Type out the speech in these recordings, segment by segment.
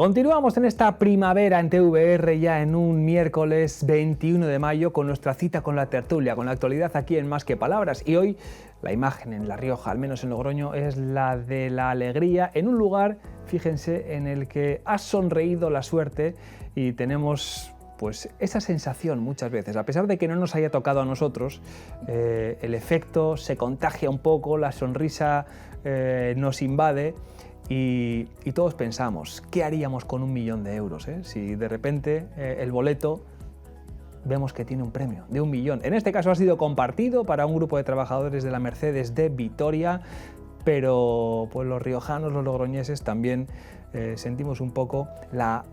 Continuamos en esta primavera en TVR ya en un miércoles 21 de mayo con nuestra cita con la tertulia, con la actualidad aquí en Más que Palabras. Y hoy la imagen en La Rioja, al menos en Logroño, es la de la alegría en un lugar, fíjense, en el que ha sonreído la suerte y tenemos pues esa sensación muchas veces, a pesar de que no nos haya tocado a nosotros, el efecto se contagia un poco, la sonrisa nos invade. Y todos pensamos, ¿qué haríamos con 1 millón de euros? Si de repente el boleto vemos que tiene un premio de 1 millón. En este caso ha sido compartido para un grupo de trabajadores de la Mercedes de Vitoria, pero pues los riojanos, los logroñeses también sentimos un poco la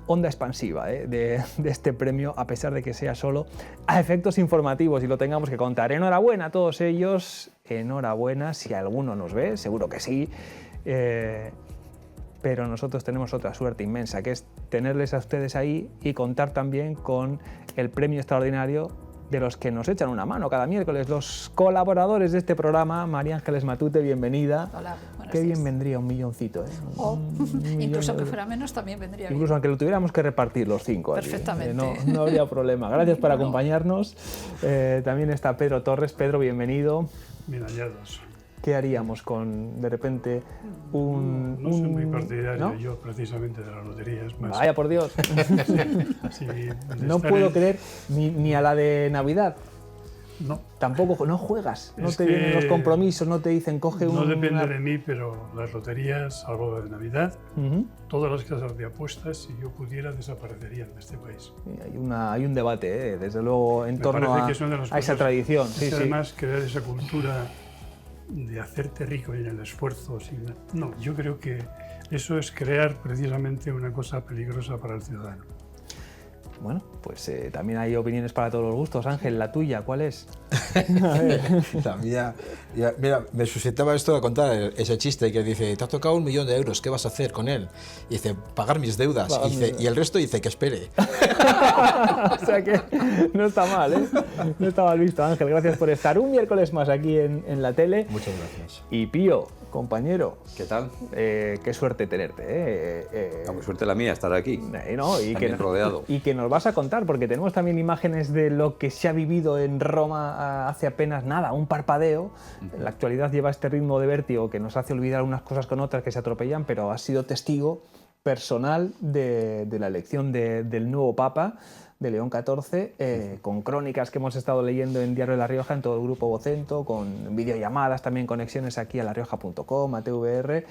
onda expansiva de este premio, a pesar de que sea solo a efectos informativos y lo tengamos que contar. Enhorabuena a todos ellos, enhorabuena si alguno nos ve, seguro que sí. Pero nosotros tenemos otra suerte inmensa, que es tenerles a ustedes ahí y contar también con el premio extraordinario de los que nos echan una mano cada miércoles, los colaboradores de este programa. María Ángeles Matute, bienvenida. Hola, buenos Qué días. bien vendría 1 milloncito. Incluso aunque fuera menos también vendría bien. Incluso aunque lo tuviéramos que repartir los 5. Perfectamente. Aquí, no habría problema. Gracias por acompañarnos. También está Pedro Torres. Pedro, bienvenido. Bien hallados. ¿Qué haríamos con, de repente, un... No soy muy partidario, ¿no? yo precisamente de la lotería, es más... Vaya por Dios. Sí, No puedo creer ni a la de Navidad. No. Tampoco, no juegas, no Es te vienen que los compromisos, no te dicen coge No un... depende de mí, pero las loterías, algo de Navidad, Uh-huh. todas las casas de apuestas, si yo pudiera, desaparecerían de este país. Hay un debate, desde luego, en Me torno parece a, que es una de las a esa cosas- tradición. es Sí, que sí. además, crear esa cultura de hacerte rico en el esfuerzo. No, yo creo que eso es crear precisamente una cosa peligrosa para el ciudadano. Bueno, pues también hay opiniones para todos los gustos. Ángel, la tuya, ¿cuál es? La mía, mira, me suscitaba esto de contar ese chiste que dice, te ha tocado 1 millón de euros, ¿qué vas a hacer con él? Y dice, pagar mis deudas. Pagar Y, mis dice, deudas. y el resto dice que espere. O sea que no está mal, ¿eh? No está mal visto, Ángel. Gracias por estar un miércoles más aquí en la tele. Muchas gracias. Y Pío, compañero, ¿Qué tal? qué suerte tenerte. Qué suerte la mía estar aquí. ¿No? También rodeado. Y que nos vas a contar, porque tenemos también imágenes de lo que se ha vivido en Roma hace apenas nada, un parpadeo. En la actualidad lleva este ritmo de vértigo que nos hace olvidar unas cosas con otras que se atropellan, pero has sido testigo personal de la elección del nuevo Papa, de León XIV, con crónicas que hemos estado leyendo en Diario de La Rioja, en todo el grupo Vocento, con videollamadas, también conexiones aquí a larioja.com, a TVR,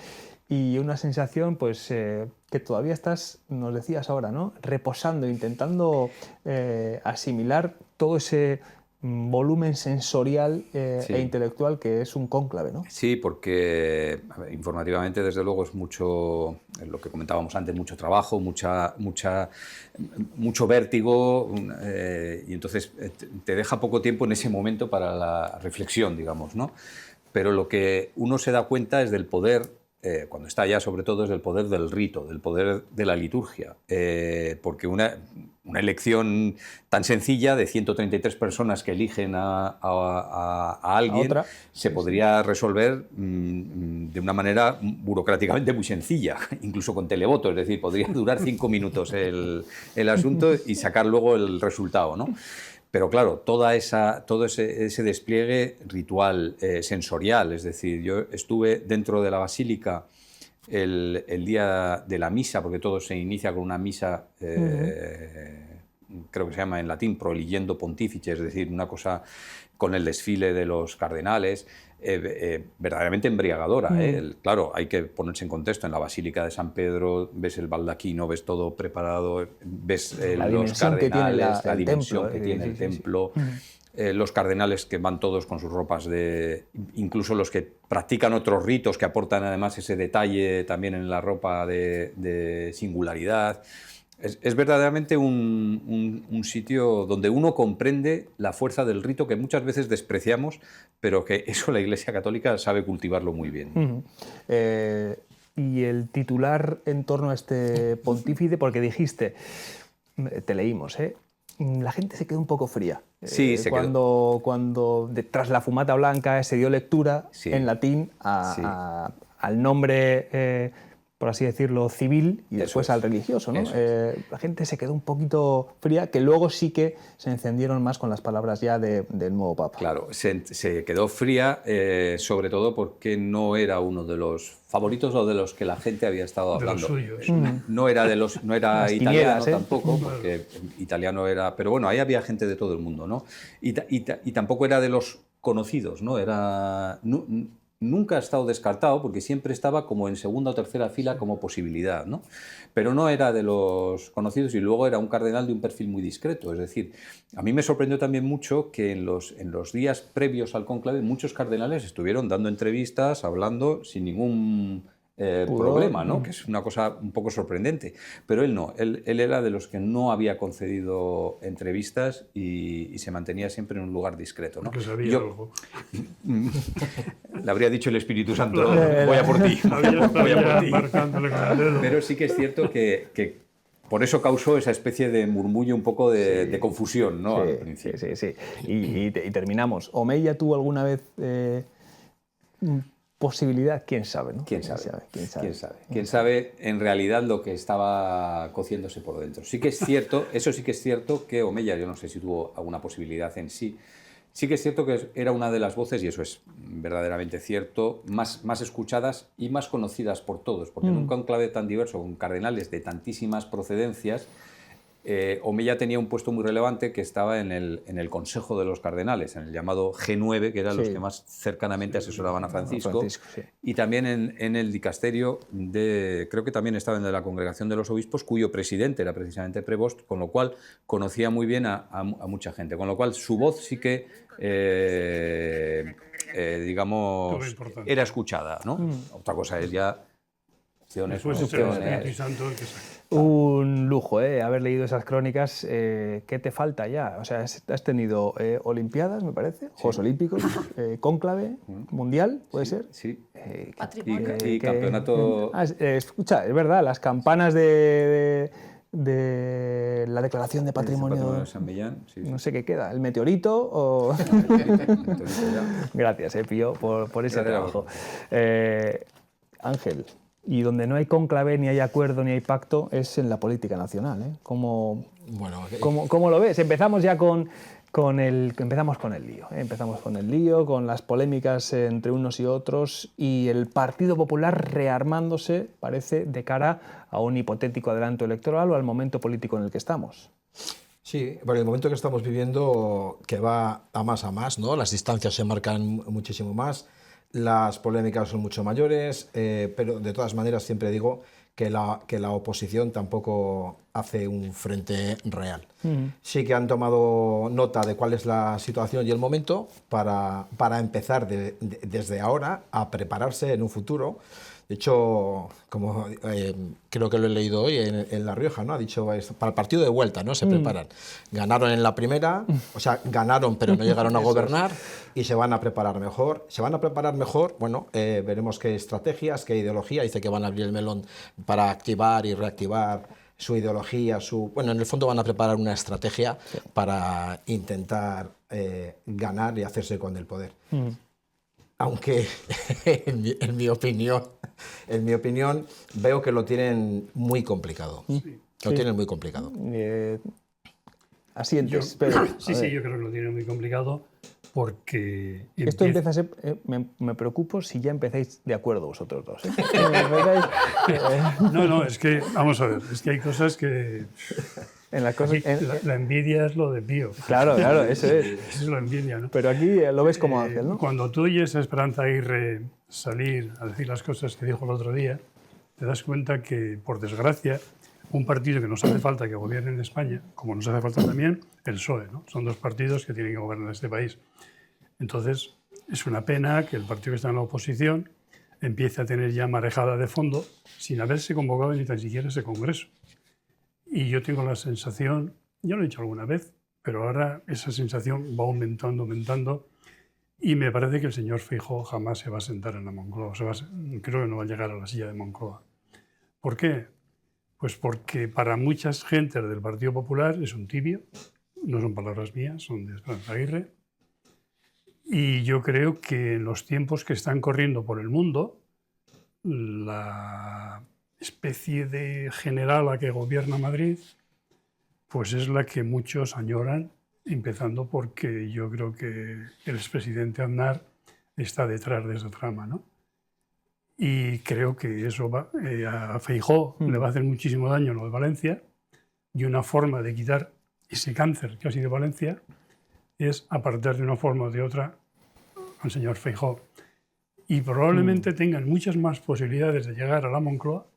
y una sensación pues que todavía estás, nos decías ahora, ¿no? Reposando, intentando asimilar todo ese volumen sensorial Sí. e intelectual que es un cónclave, ¿no? Sí, porque a ver, informativamente, desde luego, es mucho, lo que comentábamos antes, mucho trabajo, mucho vértigo, y entonces te deja poco tiempo en ese momento para la reflexión, digamos, ¿no? Pero lo que uno se da cuenta es del poder, cuando está allá sobre todo, es del poder del rito, del poder de la liturgia, porque una elección tan sencilla de 133 personas que eligen a alguien otra. se podría resolver de una manera burocráticamente muy sencilla, incluso con televoto, es decir, podría durar 5 minutos el asunto y sacar luego el resultado, ¿no? Pero claro, todo ese despliegue ritual, sensorial, es decir, yo estuve dentro de la basílica el día de la misa, porque todo se inicia con una misa, creo que se llama en latín Proligendo Pontifice, es decir, una cosa con el desfile de los cardenales, verdaderamente embriagadora. Claro, hay que ponerse en contexto. En la Basílica de San Pedro ves el baldaquino, ves todo preparado, ves La los dimensión que tiene cardenales, la el dimensión templo, que tiene el templo. Los cardenales que van todos con sus ropas incluso los que practican otros ritos que aportan además ese detalle también en la ropa de singularidad. Es verdaderamente un sitio donde uno comprende la fuerza del rito que muchas veces despreciamos, pero que eso la Iglesia Católica sabe cultivarlo muy bien. Y el titular en torno a este pontífice, porque dijiste, te leímos, la gente se quedó un poco fría. Sí, se quedó. Cuando tras la fumata blanca se dio lectura Sí. en latín Sí. al nombre por así decirlo, civil y después al religioso, ¿no? La gente se quedó un poquito fría, que luego sí que se encendieron más con las palabras ya del nuevo Papa. Claro, se quedó fría, sobre todo porque no era uno de los favoritos o de los que la gente había estado hablando. De los suyos. No era italiano tampoco, Claro. porque italiano era... Pero bueno, ahí había gente de todo el mundo, ¿no? Y tampoco era de los conocidos, ¿no? Nunca ha estado descartado, porque siempre estaba como en segunda o tercera fila como posibilidad, ¿no? Pero no era de los conocidos, y luego era un cardenal de un perfil muy discreto. Es decir, a mí me sorprendió también mucho que en los días previos al cónclave muchos cardenales estuvieron dando entrevistas, hablando sin ningún problema, ¿no? Que es una cosa un poco sorprendente. Pero él no, él era de los que no había concedido entrevistas y se mantenía siempre en un lugar discreto, ¿no? Porque sabía algo. Le habría dicho el Espíritu Santo, voy a por ti. Voy a por ti. Marcándole con el dedo. Pero sí que es cierto que por eso causó esa especie de murmullo, un poco de confusión, ¿no? Al principio. Sí. Y terminamos. ¿Omeya tuvo alguna vez posibilidad? ¿Quién sabe, no? ¿Quién sabe en realidad lo que estaba cociéndose por dentro? Sí que es cierto, eso sí que es cierto que Omeya, yo no sé si tuvo alguna posibilidad en sí. Sí que es cierto que era una de las voces, y eso es verdaderamente cierto, más escuchadas y más conocidas por todos, porque en un conclave tan diverso, con cardenales de tantísimas procedencias, Omeya tenía un puesto muy relevante que estaba en el Consejo de los Cardenales, en el llamado G9, que eran los que más cercanamente asesoraban a Francisco, y también en el dicasterio creo que también estaba en de la Congregación de los Obispos, cuyo presidente era precisamente Prevost, con lo cual conocía muy bien a mucha gente, con lo cual su voz sí que, digamos, era escuchada, ¿no? Otra cosa es ya... Después es el Espíritu Santo el que saca. Un lujo, haber leído esas crónicas. ¿Qué te falta ya? O sea, has tenido Olimpiadas, me parece, Juegos Olímpicos, cónclave, mundial, ¿puede ser? Sí. Patrimonio. Y campeonato... Escucha, es verdad, las campanas de la declaración de patrimonio de San Millán, sí. No sé qué queda, el meteorito o... Gracias, Pío, por ese trabajo. Ángel, y donde no hay cónclave, ni hay acuerdo, ni hay pacto, es en la política nacional, ¿eh? ¿Cómo lo ves? Empezamos ya con el lío, ¿eh? Empezamos con el lío, con las polémicas entre unos y otros, y el Partido Popular rearmándose, parece, de cara a un hipotético adelanto electoral o al momento político en el que estamos. Sí, por el momento que estamos viviendo, que va a más, ¿no? Las distancias se marcan muchísimo más, las polémicas son mucho mayores, pero de todas maneras siempre digo que la oposición tampoco hace un frente real. Sí que han tomado nota de cuál es la situación y el momento para empezar desde ahora a prepararse en un futuro. De hecho, como creo que lo he leído hoy en La Rioja, ¿no? Ha dicho, para el partido de vuelta, ¿no? Se preparan. Ganaron en la primera, o sea, ganaron pero no llegaron a gobernar y se van a preparar mejor. Se van a preparar mejor, bueno, veremos qué estrategias, qué ideología. Dice que van a abrir el melón para activar y reactivar su ideología, bueno, en el fondo van a preparar una estrategia para intentar ganar y hacerse con el poder. Aunque en mi opinión veo que lo tienen muy complicado. Lo tienen muy complicado. Asientes, pero... Sí, yo creo que lo tienen muy complicado porque... Esto empieza a ser... me preocupo si ya empezáis de acuerdo vosotros dos. No, es que, vamos a ver, es que hay cosas que... La envidia es lo de Pío. Claro, eso es. Eso es la envidia, ¿no? Pero aquí lo ves como Ángel, ¿no? Cuando tú oyes a Esperanza Aguirre salir a decir las cosas que dijo el otro día, te das cuenta que, por desgracia, un partido que nos hace falta que gobierne en España, como nos hace falta también el PSOE, ¿no? Son dos partidos que tienen que gobernar este país. Entonces, es una pena que el partido que está en la oposición empiece a tener ya marejada de fondo sin haberse convocado ni tan siquiera ese congreso. Y yo tengo la sensación, yo lo he dicho alguna vez, pero ahora esa sensación va aumentando, y me parece que el señor Feijóo jamás se va a sentar en la Moncloa. Creo que no va a llegar a la silla de Moncloa. ¿Por qué? Pues porque para muchas gentes del Partido Popular es un tibio, no son palabras mías, son de Esperanza Aguirre, y yo creo que en los tiempos que están corriendo por el mundo, especie de generala que gobierna Madrid, pues es la que muchos añoran, empezando porque yo creo que el expresidente Aznar está detrás de esa trama, ¿no? Y creo que eso a Feijóo le va a hacer muchísimo daño lo de Valencia, y una forma de quitar ese cáncer que ha sido Valencia es apartar de una forma o de otra al señor Feijóo. Y probablemente tengan muchas más posibilidades de llegar a la Moncloa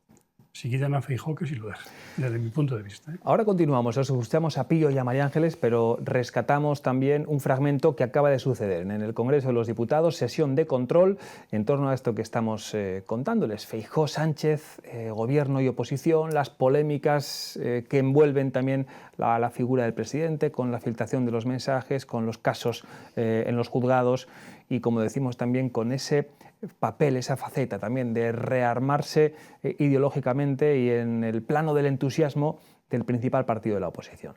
si quitan a Feijóo que si lo dejan, desde mi punto de vista. Ahora continuamos, os escuchamos a Pío y a María Ángeles, pero rescatamos también un fragmento que acaba de suceder en el Congreso de los Diputados, sesión de control en torno a esto que estamos contándoles. Feijóo, Sánchez, gobierno y oposición, las polémicas que envuelven también a la figura del presidente, con la filtración de los mensajes, con los casos en los juzgados y, como decimos, también con ese papel, esa faceta también de rearmarse ideológicamente y en el plano del entusiasmo del principal partido de la oposición.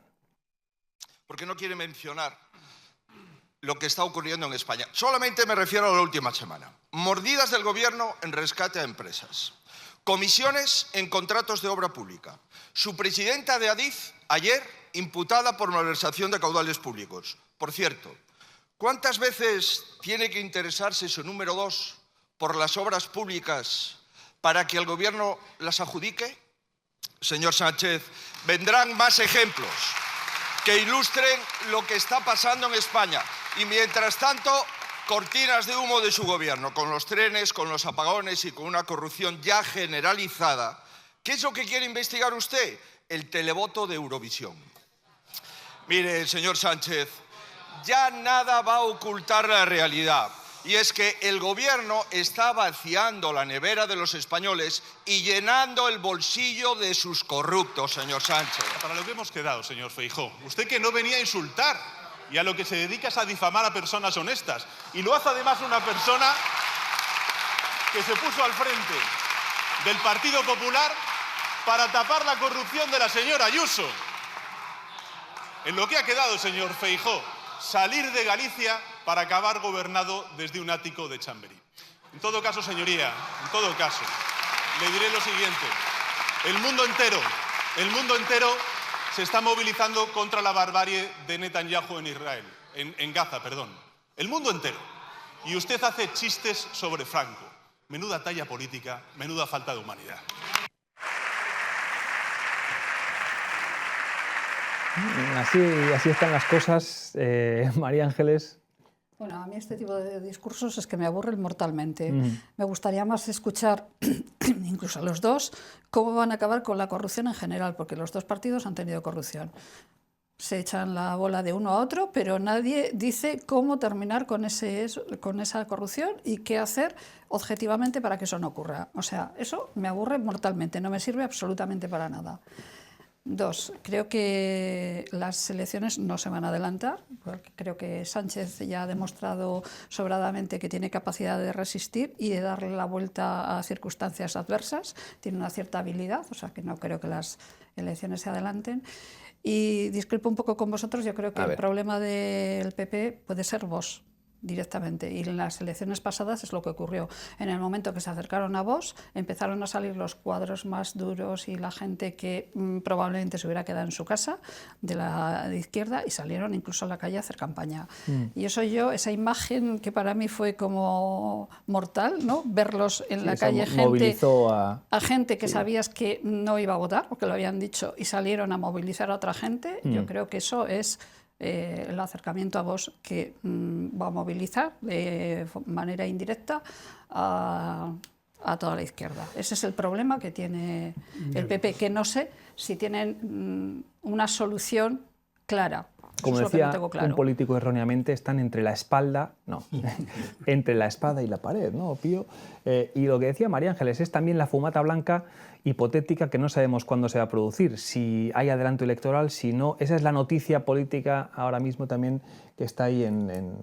Porque no quiere mencionar lo que está ocurriendo en España. Solamente me refiero a la última semana. Mordidas del gobierno en rescate a empresas. Comisiones en contratos de obra pública. Su presidenta de Adif, ayer, imputada por malversación de caudales públicos. Por cierto, ¿cuántas veces tiene que interesarse su número 2 por las obras públicas para que el gobierno las adjudique? Señor Sánchez, vendrán más ejemplos que ilustren lo que está pasando en España. Y mientras tanto, cortinas de humo de su gobierno, con los trenes, con los apagones y con una corrupción ya generalizada. ¿Qué es lo que quiere investigar usted? El televoto de Eurovisión. Mire, señor Sánchez, ya nada va a ocultar la realidad. Y es que el gobierno está vaciando la nevera de los españoles y llenando el bolsillo de sus corruptos, señor Sánchez. Para lo que hemos quedado, señor Feijóo. Usted que no venía a insultar y a lo que se dedica es a difamar a personas honestas. Y lo hace además una persona que se puso al frente del Partido Popular para tapar la corrupción de la señora Ayuso. En lo que ha quedado, señor Feijóo, salir de Galicia para acabar gobernado desde un ático de Chamberí. En todo caso, señoría, en todo caso, le diré lo siguiente. El mundo entero se está movilizando contra la barbarie de Netanyahu en Israel, en Gaza, perdón. El mundo entero. Y usted hace chistes sobre Franco. Menuda talla política, menuda falta de humanidad. Así están las cosas, María Ángeles. Bueno, a mí este tipo de discursos es que me aburren mortalmente. Me gustaría más escuchar, incluso a los dos, cómo van a acabar con la corrupción en general, porque los dos partidos han tenido corrupción. Se echan la bola de uno a otro, pero nadie dice cómo terminar con esa corrupción y qué hacer objetivamente para que eso no ocurra. O sea, eso me aburre mortalmente, no me sirve absolutamente para nada. Dos, creo que las elecciones no se van a adelantar, porque creo que Sánchez ya ha demostrado sobradamente que tiene capacidad de resistir y de darle la vuelta a circunstancias adversas. Tiene una cierta habilidad, o sea que no creo que las elecciones se adelanten. Y discrepo un poco con vosotros, yo creo que el problema del PP puede ser Vox directamente, y en las elecciones pasadas es lo que ocurrió. En el momento que se acercaron a Vox empezaron a salir los cuadros más duros y la gente que probablemente se hubiera quedado en su casa de la izquierda, y salieron incluso a la calle a hacer campaña. Y eso esa imagen que para mí fue como mortal, ¿no? Verlos en la calle, gente que sabías que no iba a votar porque lo habían dicho y salieron a movilizar a otra gente. Yo creo que eso es el acercamiento a Vox, que va a movilizar de manera indirecta a toda la izquierda. Ese es el problema que tiene el PP, que no sé si tienen una solución clara. Como decía un político erróneamente, están entre la espada y la pared, ¿no, Pío? Y lo que decía María Ángeles es también la fumata blanca hipotética que no sabemos cuándo se va a producir, si hay adelanto electoral, si no. Esa es la noticia política ahora mismo también que está ahí en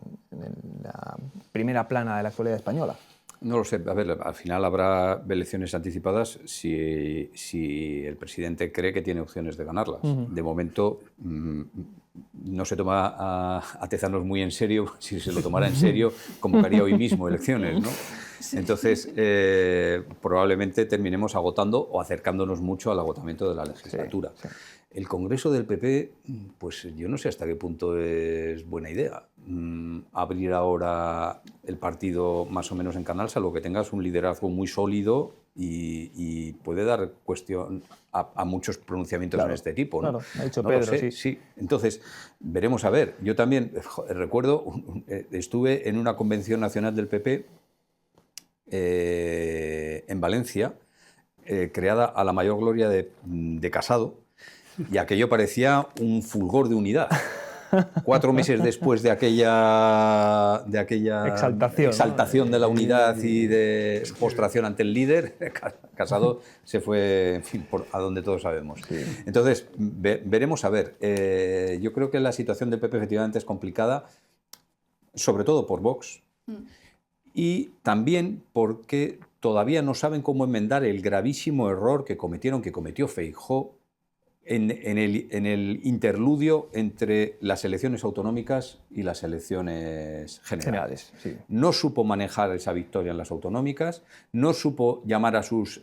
la primera plana de la actualidad española. No lo sé. A ver, al final habrá elecciones anticipadas si el presidente cree que tiene opciones de ganarlas. De momento no se toma a Tezanos muy en serio. Si se lo tomara en serio, convocaría hoy mismo elecciones, ¿no? Entonces, probablemente terminemos agotando o acercándonos mucho al agotamiento de la legislatura. Sí. El Congreso del PP, pues yo no sé hasta qué punto es buena idea abrir ahora el partido más o menos en canal, salvo que tengas un liderazgo muy sólido y puede dar cuestión a muchos pronunciamientos en este tipo, ¿no? Claro, ha dicho No Pedro, lo sé, sí. Entonces, veremos a ver. Yo también recuerdo, estuve en una convención nacional del PP en Valencia, creada a la mayor gloria de Casado, y aquello parecía un fulgor de unidad. 4 meses después de aquella exaltación, ¿no?, de la unidad y de postración ante el líder, Casado se fue, en fin, a donde todos sabemos. Sí. Entonces, veremos a ver. Yo creo que la situación del PP efectivamente es complicada, sobre todo por Vox, y también porque todavía no saben cómo enmendar el gravísimo error que cometió Feijóo en el interludio entre las elecciones autonómicas y las elecciones generales. Sí. No supo manejar esa victoria en las autonómicas, no supo llamar a sus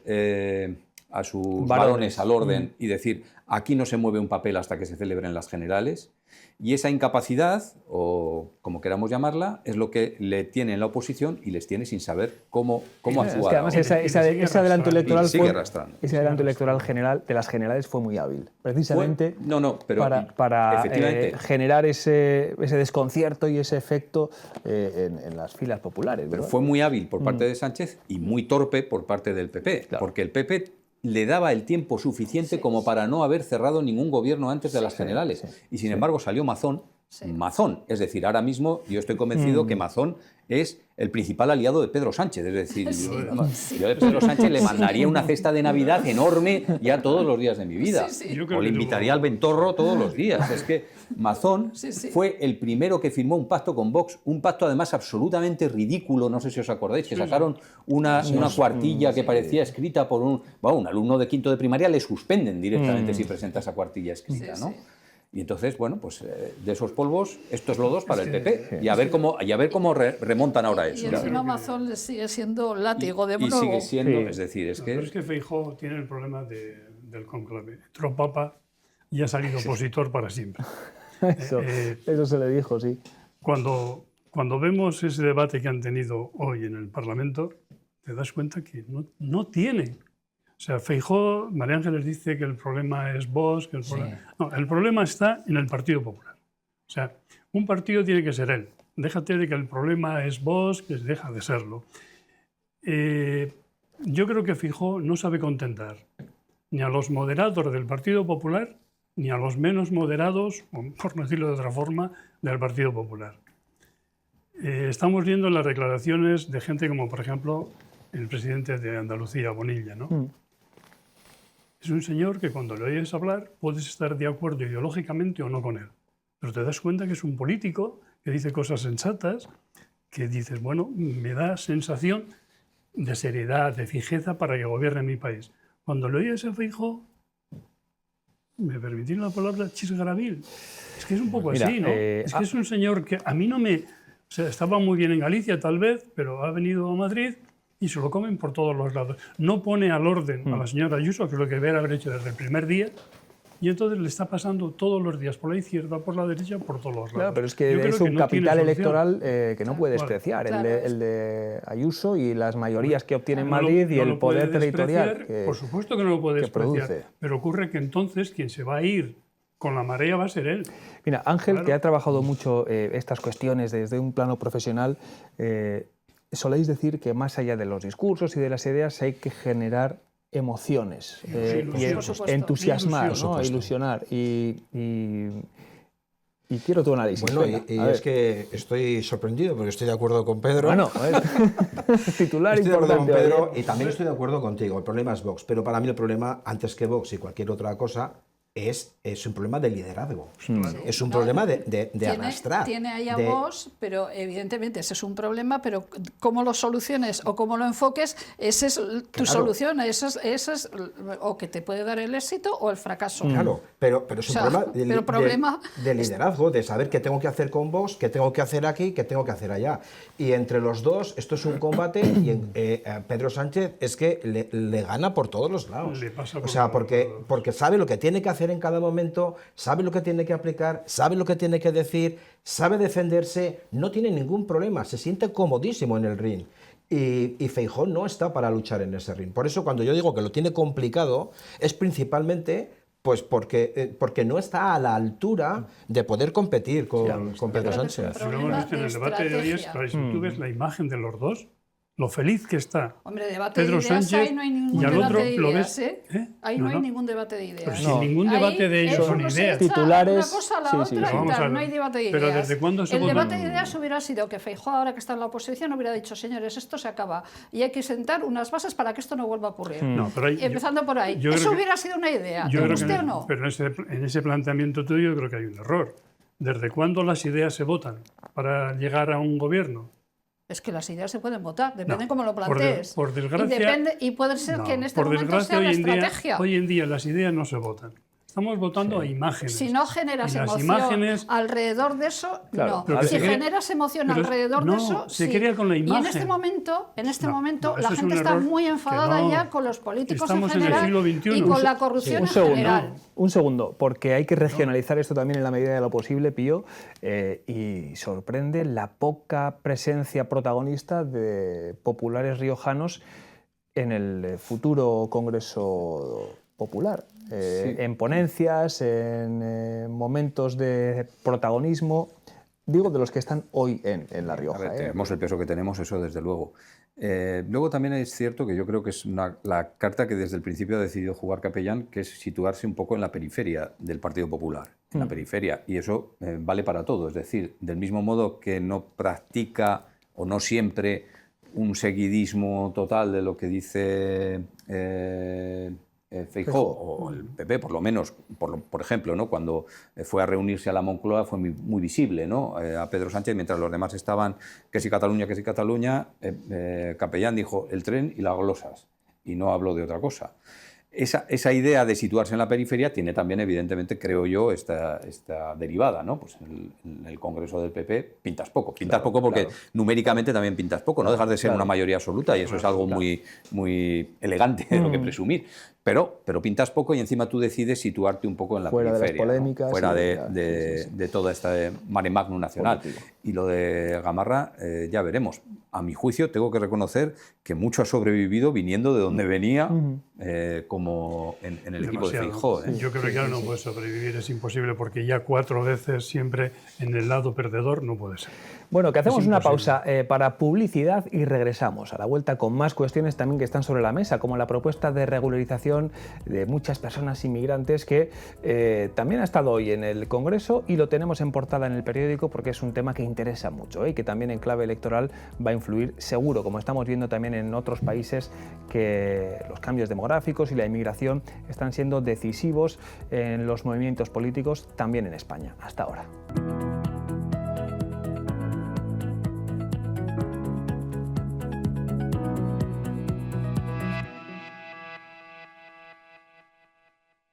varones al orden y decir, aquí no se mueve un papel hasta que se celebren las generales. Y esa incapacidad, o como queramos llamarla, es lo que le tiene en la oposición y les tiene sin saber cómo actuar. Es que además ese adelanto electoral ese adelanto electoral general de las generales fue muy hábil, precisamente para generar ese desconcierto y ese efecto en las filas populares, ¿verdad? Pero fue muy hábil por parte de Sánchez y muy torpe por parte del PP, porque el PP le daba el tiempo suficiente como para no haber cerrado ningún gobierno antes de las generales. Y sin embargo salió Mazón. Mazón, es decir, ahora mismo yo estoy convencido que Mazón es el principal aliado de Pedro Sánchez. Es decir, yo de Pedro Sánchez le mandaría una cesta de Navidad enorme ya todos los días de mi vida. O le invitaría al Ventorro todos los días. Es que Mazón fue el primero que firmó un pacto con Vox, un pacto además absolutamente ridículo, no sé si os acordáis, que sacaron una cuartilla que parecía escrita por un alumno de quinto de primaria, le suspenden directamente si presenta esa cuartilla escrita, ¿no? Y entonces, bueno, pues de esos polvos, estos lodos para el PP. Y a ver cómo remontan ahora eso. Y encima Mazón le sigue siendo látigo de nuevo. Y sigue siendo, es decir, Pero es que Feijóo tiene el problema del cónclave. Entró papa y ha salido opositor para siempre. Eso se le dijo, sí. Cuando vemos ese debate que han tenido hoy en el Parlamento, te das cuenta que no tiene. O sea, Feijóo, María Ángeles dice que el problema es Vox, que el problema está en el Partido Popular. O sea, un partido tiene que ser él. Déjate de que el problema es Vox, que deja de serlo. Yo creo que Feijóo no sabe contentar ni a los moderados del Partido Popular, ni a los menos moderados, por no decirlo de otra forma, del Partido Popular. Estamos viendo las declaraciones de gente como, por ejemplo, el presidente de Andalucía, Bonilla, ¿no? Es un señor que cuando le oyes hablar puedes estar de acuerdo ideológicamente o no con él. Pero te das cuenta que es un político que dice cosas sensatas, que dices, bueno, me da sensación de seriedad, de fijeza para que gobierne mi país. Cuando le oyes a Feijóo, me permitís la palabra chisgarabil. Es que es un poco así, ¿no? Es que es un señor que a mí no me... O sea, estaba muy bien en Galicia tal vez, pero ha venido a Madrid y se lo comen por todos los lados. No pone al orden a la señora Ayuso, que es lo que debería haber hecho desde el primer día, y entonces le está pasando todos los días por la izquierda, por la derecha, por todos los lados. Claro, pero es que es un capital electoral que no puede despreciar, el de Ayuso y las mayorías que obtiene en Madrid y el poder territorial. Por supuesto que no lo puede despreciar, pero ocurre que entonces quien se va a ir con la marea va a ser él. Mira, Ángel, que ha trabajado mucho estas cuestiones desde un plano profesional, soléis decir que más allá de los discursos y de las ideas hay que generar emociones y entusiasmar, ¿no? Ilusionar y quiero tu análisis. Bueno, y es que estoy sorprendido porque estoy de acuerdo con Pedro. Bueno, titular estoy de acuerdo con importante. Pedro y también estoy de acuerdo contigo. El problema es Vox, pero para mí el problema, antes que Vox y cualquier otra cosa, es un problema de liderazgo. Es un No, problema de arrastrar. Tiene ahí a vos, pero evidentemente ese es un problema, pero cómo lo soluciones o cómo lo enfoques, esa es tu solución, esa es o que te puede dar el éxito o el fracaso. Claro, pero es un problema de liderazgo, de saber qué tengo que hacer con vos, qué tengo que hacer aquí, qué tengo que hacer allá. Y entre los dos, esto es un combate y Pedro Sánchez es que le gana por todos los lados. Le pasa por o sea, todos lados. porque sabe lo que tiene que hacer en cada momento, sabe lo que tiene que aplicar, sabe lo que tiene que decir, sabe defenderse, no tiene ningún problema, se siente comodísimo en el ring. Y Feijóo no está para luchar en ese ring. Por eso cuando yo digo que lo tiene complicado, es principalmente pues porque no está a la altura de poder competir con Pedro Sánchez. Lo hemos visto en el debate de hoy, es, claro, si tú ves la imagen de los dos, lo feliz que está Hombre, debate Pedro de ideas, Sánchez ahí no hay ningún y al debate otro de lo ideas, ves. ¿eh? Ahí no hay ningún debate de ideas. Pero sin ningún debate de ellos son ideas. Titulares, Una cosa a la sí, otra sí, y sí. tal, Vamos a ver. no hay debate de ideas. Pero ¿desde cuándo se El vota? debate de ideas hubiera sido que Feijóo, ahora que está en la oposición, hubiera dicho, señores, esto se acaba y hay que sentar unas bases para que esto no vuelva a ocurrir. No, pero hay- Empezando por ahí. yo creo Eso que- hubiera sido una idea. Yo ¿Te creo guste que o no? pero en ese planteamiento tuyo yo creo que hay un error. ¿Desde cuándo las ideas se votan para llegar a un gobierno? Es que las ideas se pueden votar, depende No, cómo lo por plantees. por desgracia- Y, depende, y puede ser No, que en este por momento desgracia, sea la hoy estrategia. en día las ideas no se votan. Estamos votando a imágenes. Si no generas Y las emoción imágenes- alrededor de eso, Claro, no. pero que Si se crea- generas emoción pero alrededor no, de eso, se sí. crea con la Y en imagen. este momento, No, la eso es gente un está error muy que enfadada no. ya con los políticos Estamos en en el general siglo XXI. y con la corrupción en general. Un segundo, porque hay que regionalizar esto también en la medida de lo posible, Pío, y sorprende la poca presencia protagonista de populares riojanos en el futuro Congreso Popular. En ponencias, en momentos de protagonismo, digo de los que están hoy en La A Rioja. ver, tenemos el peso que tenemos, eso desde luego. Luego también es cierto que yo creo que es la carta que desde el principio ha decidido jugar Capellán, que es situarse un poco en la periferia del Partido Popular, en la periferia, y eso vale para todo, es decir, del mismo modo que no practica o no siempre un seguidismo total de lo que dice Feijóo o el PP, por lo menos, por ejemplo, ¿no? Cuando fue a reunirse a la Moncloa fue muy visible, ¿no? A Pedro Sánchez, mientras los demás estaban que si Cataluña, Capellán dijo el tren y las glosas, y no habló de otra cosa. Esa idea de situarse en la periferia tiene también, evidentemente, creo yo, esta derivada, ¿no? Pues en el Congreso del PP pintas poco. Pintas poco porque numéricamente también pintas poco. No dejas de ser una mayoría absoluta y eso es algo muy elegante de lo que presumir. Pero pintas poco y encima tú decides situarte un poco en la Fuera de las periferia, ¿no? polémicas fuera y de toda esta mare magnum nacional. Político. Y lo de Gamarra, ya veremos. A mi juicio, tengo que reconocer que mucho ha sobrevivido viniendo de donde venía, como en el equipo de Demasiado. Feijóo. ¿eh? Yo creo que ya no puede sobrevivir, es imposible, porque ya 4 veces siempre en el lado perdedor no puede ser. Bueno, que hacemos Es una imposible. pausa para publicidad y regresamos a la vuelta con más cuestiones también que están sobre la mesa, como la propuesta de regularización de muchas personas inmigrantes que también ha estado hoy en el Congreso y lo tenemos en portada en el periódico porque es un tema que interesa mucho y que también en clave electoral va a influir seguro, como estamos viendo también en otros países, que los cambios demográficos y la inmigración están siendo decisivos en los movimientos políticos también en España. Hasta ahora.